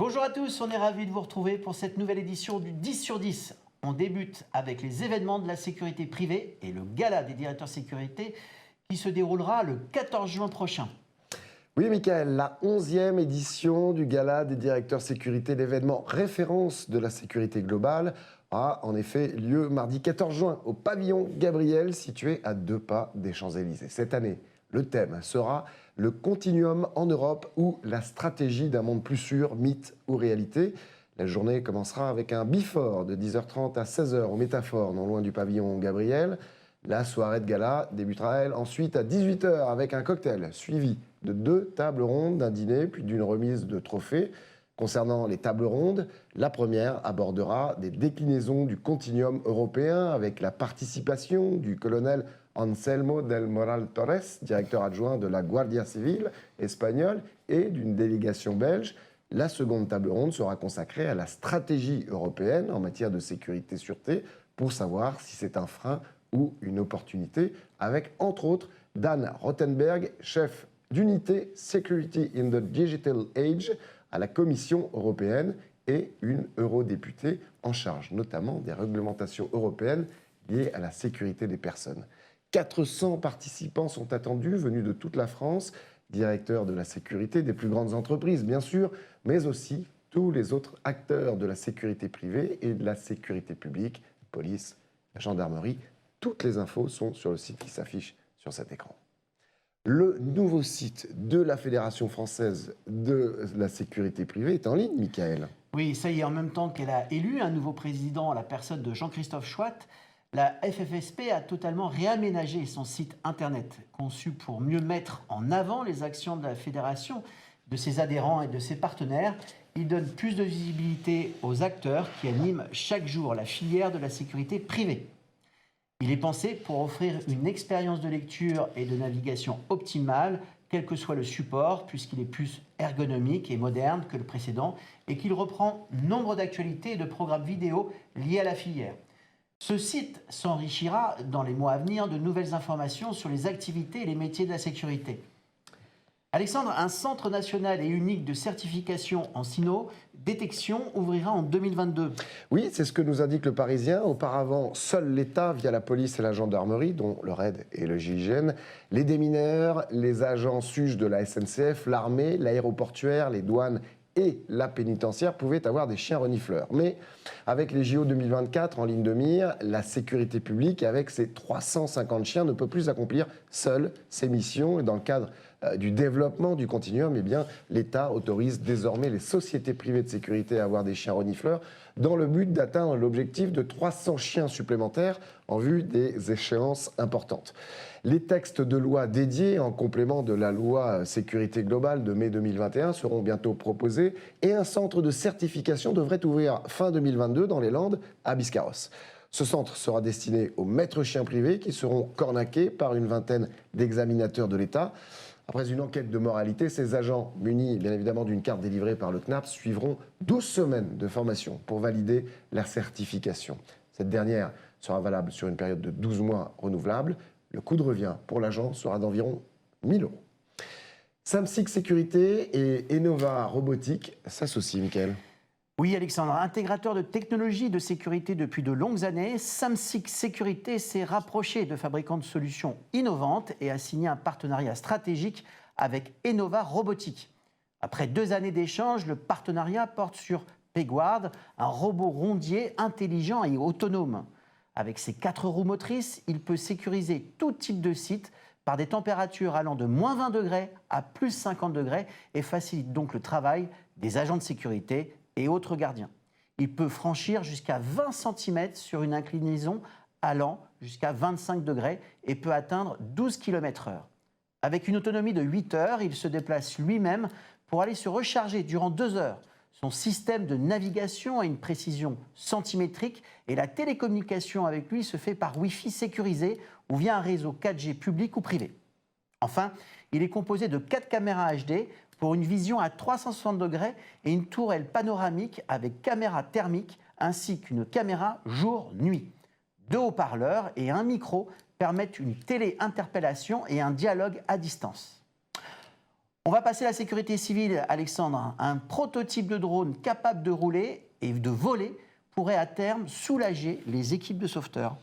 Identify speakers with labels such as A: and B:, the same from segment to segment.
A: Bonjour à tous, on est ravis de vous retrouver pour cette nouvelle édition du 10 sur 10. On débute avec les événements de la sécurité privée et le gala des directeurs sécurité qui se déroulera le 14 juin prochain.
B: Oui, Mickaël, la 11e édition du Gala des directeurs sécurité, l'événement référence de la sécurité globale, a en effet lieu mardi 14 juin au pavillon Gabriel, situé à 2 pas des Champs-Élysées. Cette année, le thème sera le continuum en Europe ou la stratégie d'un monde plus sûr, mythe ou réalité. La journée commencera avec un before de 10h30 à 16h au Métaphore, non loin du pavillon Gabriel. La soirée de gala débutera, elle, ensuite à 18h avec un cocktail suivi de 2 tables rondes, d'un dîner puis d'une remise de trophées. Concernant les tables rondes, la première abordera des déclinaisons du continuum européen avec la participation du colonel Anselmo del Moral Torres, directeur adjoint de la Guardia Civile espagnole, et d'une délégation belge. La seconde table ronde sera consacrée à la stratégie européenne en matière de sécurité-sûreté pour savoir si c'est un frein ou une opportunité, avec entre autres Dan Rothenberg, chef d'unité Security in the Digital Age à la Commission européenne, et une eurodéputée en charge notamment des réglementations européennes liées à la sécurité des personnes. 400 participants sont attendus, venus de toute la France, directeurs de la sécurité des plus grandes entreprises, bien sûr, mais aussi tous les autres acteurs de la sécurité privée et de la sécurité publique, police, gendarmerie. Toutes les infos sont sur le site qui s'affiche sur cet écran. Le nouveau site de la Fédération française de la sécurité privée est en ligne, Mickaël.
A: Oui, ça y est, en même temps qu'elle a élu un nouveau président à la personne de Jean-Christophe Chouat, la FFSP a totalement réaménagé son site internet, conçu pour mieux mettre en avant les actions de la fédération, de ses adhérents et de ses partenaires. Il donne plus de visibilité aux acteurs qui animent chaque jour la filière de la sécurité privée. Il est pensé pour offrir une expérience de lecture et de navigation optimale, quel que soit le support, puisqu'il est plus ergonomique et moderne que le précédent et qu'il reprend nombre d'actualités et de programmes vidéo liés à la filière. Ce site s'enrichira dans les mois à venir de nouvelles informations sur les activités et les métiers de la sécurité. Alexandre, un centre national et unique de certification en cyno-détection ouvrira en 2022.
B: Oui, c'est ce que nous indique le Parisien. Auparavant, seul l'État, via la police et la gendarmerie, dont le RAID et le GIGN, les démineurs, les agents SUGE de la SNCF, l'armée, l'aéroportuaire, les douanes et la pénitentiaire pouvaient avoir des chiens renifleurs. Mais avec les JO 2024 en ligne de mire, la sécurité publique, avec ses 350 chiens, ne peut plus accomplir seule ses missions. Et dans le cadre du développement du continuum, eh bien, l'État autorise désormais les sociétés privées de sécurité à avoir des chiens renifleurs dans le but d'atteindre l'objectif de 300 chiens supplémentaires en vue des échéances importantes. Les textes de loi dédiés en complément de la loi sécurité globale de mai 2021 seront bientôt proposés et un centre de certification devrait ouvrir fin 2022 dans les Landes à Biscarrosse. Ce centre sera destiné aux maîtres chiens privés qui seront cornaqués par une vingtaine d'examinateurs de l'État. Après une enquête de moralité, ces agents, munis bien évidemment d'une carte délivrée par le CNAPS, suivront 12 semaines de formation pour valider leur certification. Cette dernière sera valable sur une période de 12 mois renouvelable. Le coût de revient pour l'agent sera d'environ 1 000 €. Samsic Sécurité et Enova Robotique s'associent, Mickaël.
A: Oui, Alexandre, intégrateur de technologies de sécurité depuis de longues années, Samsic Sécurité s'est rapproché de fabricants de solutions innovantes et a signé un partenariat stratégique avec Enova Robotique. Après 2 années d'échanges, le partenariat porte sur Pegward, un robot rondier intelligent et autonome. Avec ses 4 roues motrices, il peut sécuriser tout type de site par des températures allant de -20 degrés à +50 degrés et facilite donc le travail des agents de sécurité et autres gardiens. Il peut franchir jusqu'à 20 cm sur une inclinaison allant jusqu'à 25 degrés et peut atteindre 12 km/h. Avec une autonomie de 8 heures, il se déplace lui-même pour aller se recharger durant 2 heures. Son système de navigation a une précision centimétrique et la télécommunication avec lui se fait par Wi-Fi sécurisé ou via un réseau 4G public ou privé. Enfin, il est composé de 4 caméras HD pour une vision à 360 degrés et une tourelle panoramique avec caméra thermique ainsi qu'une caméra jour-nuit. 2 haut-parleurs et un micro permettent une télé-interpellation et un dialogue à distance. On va passer à la sécurité civile, Alexandre. Un prototype de drone capable de rouler et de voler pourrait à terme soulager les équipes de sauveteurs.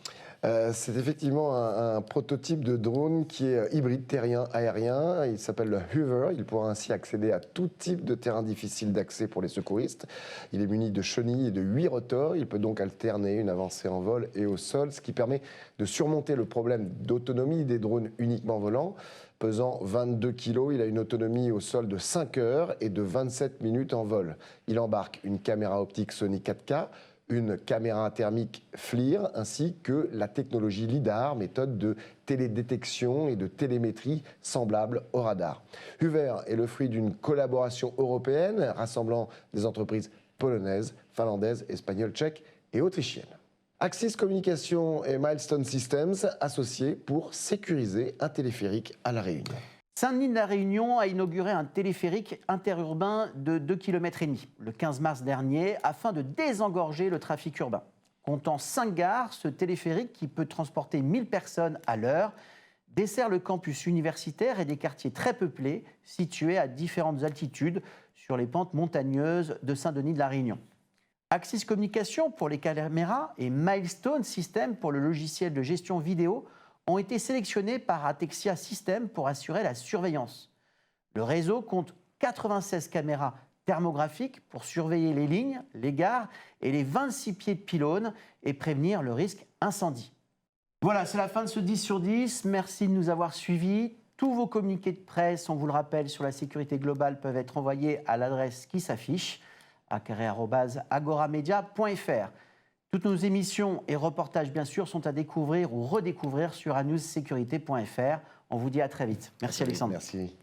B: C'est effectivement un prototype de drone qui est hybride terrien-aérien. Il s'appelle le Hoover. Il pourra ainsi accéder à tout type de terrain difficile d'accès pour les secouristes. Il est muni de chenilles et de 8 rotors. Il peut donc alterner une avancée en vol et au sol, ce qui permet de surmonter le problème d'autonomie des drones uniquement volants. Pesant 22 kg, il a une autonomie au sol de 5 heures et de 27 minutes en vol. Il embarque une caméra optique Sony 4K, une caméra thermique FLIR, ainsi que la technologie LIDAR, méthode de télédétection et de télémétrie semblable au radar. Hoover est le fruit d'une collaboration européenne rassemblant des entreprises polonaises, finlandaises, espagnoles, tchèques et autrichiennes. Axis Communication et Milestone Systems associés pour sécuriser un téléphérique à La Réunion.
A: Saint-Denis de la Réunion a inauguré un téléphérique interurbain de 2,5 km le 15 mars dernier afin de désengorger le trafic urbain. Comptant 5 gares, ce téléphérique, qui peut transporter 1000 personnes à l'heure, dessert le campus universitaire et des quartiers très peuplés situés à différentes altitudes sur les pentes montagneuses de Saint-Denis de la Réunion. Axis Communication pour les caméras et Milestone Systems pour le logiciel de gestion vidéo ont été sélectionnés par Atexia Systems pour assurer la surveillance. Le réseau compte 96 caméras thermographiques pour surveiller les lignes, les gares et les 26 pieds de pylônes et prévenir le risque incendie. Voilà, c'est la fin de ce 10 sur 10. Merci de nous avoir suivis. Tous vos communiqués de presse, on vous le rappelle, sur la sécurité globale peuvent être envoyés à l'adresse qui s'affiche, @agoramedia.fr. Toutes nos émissions et reportages, bien sûr, sont à découvrir ou redécouvrir sur anewssécurité.fr. On vous dit à très vite. Merci Alexandre.
B: Merci.